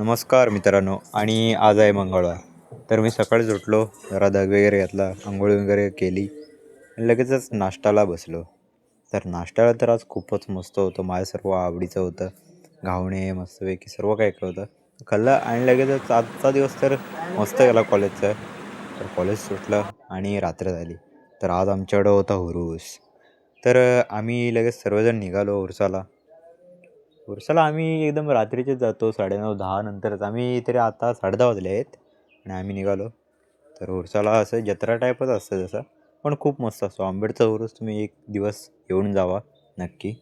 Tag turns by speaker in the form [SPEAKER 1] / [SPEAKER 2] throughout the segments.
[SPEAKER 1] नमस्कार मित्रांनो. आणि आज आहे मंगळवार. तर मी सकाळीच उठलो, जरा दग वगैरे घातला, अंघोळ वगैरे केली आणि लगेचच नाश्त्याला बसलो. तर नाश्त्याला तर आज खूपच मस्त होतं, माझ्या सर्व आवडीचं होतं. घावणे मस्तपैकी सर्व काही काय होतं खाल्लं आणि लगेचच आजचा दिवस तर मस्त गेला कॉलेजचा. तर कॉलेज सुटलं आणि रात्र झाली. तर आज आमच्याकडं होता हुरूस. तर आम्ही लगेच सर्वजण निघालो उरसाला. उरसाला आम्ही एकदम रात्रीचेच जातो, 9:30-10 नंतरच. आम्ही तरी आता 10:30 वाजले आहेत आणि आम्ही निघालो. तर उरसाला असं जत्रा टाईपच असतं तसं, पण खूप मस्त असतो. आंबेडचा उरूस तुम्ही एक दिवस येऊन जावा नक्की.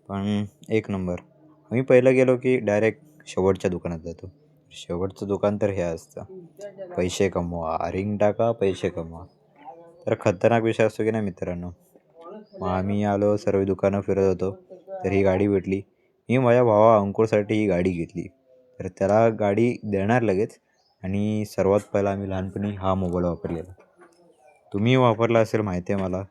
[SPEAKER 1] पण एक नंबर. आम्ही पहिलं गेलो की डायरेक्ट शेवटच्या दुकानात जातो. शेवटचं दुकान तर हे असतं, पैसे कमवा, रिंग टाका, पैसे कमवा. तर खतरनाक विषय असतो की नाही मित्रांनो. मग आम्ही आलो, सर्व दुकानं फिरत होतो. तर ही गाडी भेटली. मी माझ्या भावा अंकुरसाठी ही गाडी घेतली. तर त्याला गाडी देणार लगेच. आणि सर्वात पहिला आम्ही लहानपणी हा मोबाईल वापरलेला. तुम्ही वापरला असेल माहिती आहे मला.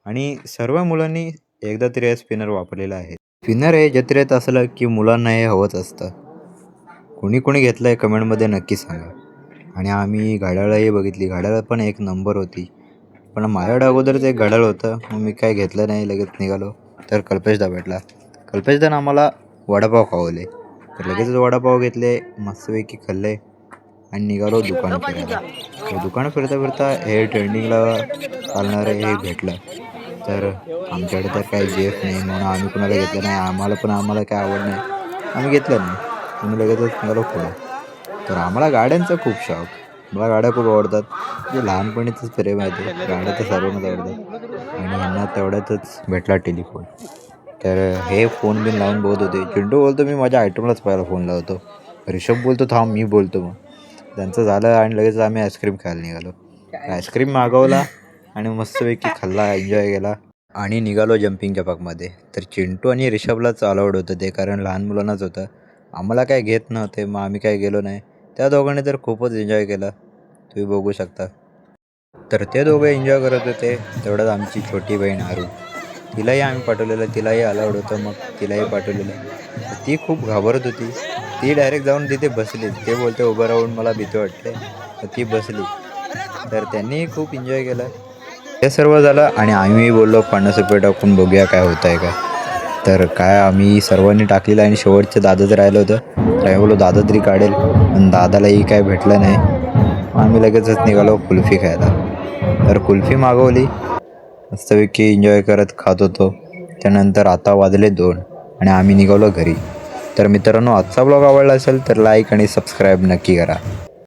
[SPEAKER 1] आणि सर्व मुलांनी एकदा तरी हे स्पिनर वापरलेलं आहे. स्पिनर हे जत्रेत असलं की मुलांना हे हवंच असतं. कोणी कोणी घेतलं आहे कमेंटमध्ये नक्की सांगा. आणि आम्ही घड्याळही बघितली. घड्याळ पण एक नंबर होती. पण माझ्याकडे अगोदरच एक घड्याळ होतं, मग मी काय घेतलं नाही, लगेच निघालो. तर कल्पेशदा भेटला. कल्पेशदानं आम्हाला वडापाव खावले. तर लगेचच वडापाव घेतले, मस्तपैकी खाल्ले आणि निघालो दुकान फिरायला. तर दुकान फिरता फिरता हे ट्रेंडिंगला चालणारं हे भेटलं. तर आमच्याकडे तर काही जेफ नाही म्हणून आम्ही कुणाला घेतलं नाही. आम्हाला काय आवड नाही, आम्ही घेतलं नाही. आम्ही लगेचच निघालो पुढं. तर आम्हाला गाड्यांचा खूप शौक. मला गाड्या खूप आवडतात. म्हणजे लहानपणीचंच प्रेम आहे ते. गाड्या तर सर्वांनाच आवडतात आणि यांना तेवढ्यातच भेटला टेलिफोन. तर हे फोन बिन लावून बघत होते. चिंटू बोलतो मी माझ्या आयटमलाच पहिला फोन लावतो. ऋषभ बोलतो थांब मी बोलतो. मग त्यांचं झालं आणि लगेच आम्ही आईस्क्रीम खायला निघालो. आईस्क्रीम मागवला आणि मस्तपैकी खाल्ला, एन्जॉय केला आणि निघालो जम्पिंग जपाकमध्ये. तर चिंटू आणि ऋषभलाच अलाउड होतं ते, कारण लहान मुलांनाच होतं. आम्हाला काय घेत नव्हते, मग आम्ही काय गेलो नाही. त्या दोघांनी तर खूपच एन्जॉय केला, तुम्ही बघू शकता. तर ते दोघं एन्जॉय करत होते, तेवढ्यात आमची छोटी बहीण आरू, तिलाही आम्ही पाठवलेलं. तिलाही अलाउड होतं, मग तिलाही पाठवलेलं. तर ती खूप घाबरत होती. ती डायरेक्ट जाऊन तिथे बसली. ते बोलते उभं राहून मला भीती वाटते, तर ती बसली. तर त्यांनीही खूप एन्जॉय केलं. हे सर्व झालं आणि आम्ही बोललो 50 रुपये टाकून बघूया काय होत आहे का. तर काय आम्ही सर्वांनी टाकलेलं आणि शेवटचं दादाच राहिलं होतं. तर आम्ही बोललो दादा तरी काढेल, पण दादालाही काय भेटलं नाही. मग आम्ही लगेचच निघालो कुल्फी खायला. तर कुल्फी मागवली, मस्तपैकी एन्जॉय करत खात होतो. त्यानंतर आता वाजले 2 आणि आम्ही निघालो घरी. तर मित्रांनो, आजचा ब्लॉग आवडला असेल तर लाईक आणि सबस्क्राईब नक्की करा.